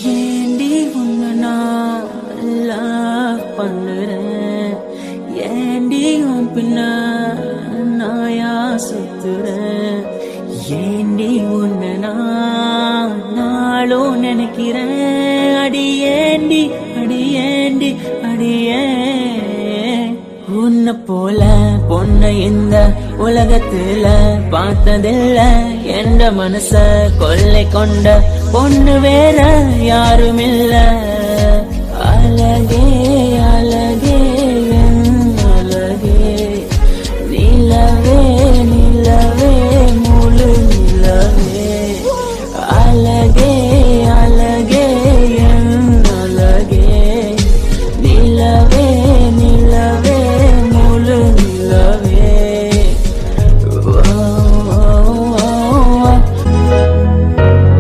ஏண்டி உன்னை நான் love பண்ணுறேன், ஏண்டி உன் பின்ன நாயா சுத்துறேன், ஏண்டி உன்னை நான் நாளும் நினைக்கிறேன், அடியேண்டி அடியேண்டி அடியே. உன்னை போல பொண்ணை இந்த உலகத்துல பார்த்ததில்ல, என்ற மனச கொள்ளை கொண்ட பொண்ணு வேற யாரும் இல்ல. அழகே அழகே என் அழகே, நிலவே நிலவே முழு நிலவே, அழகே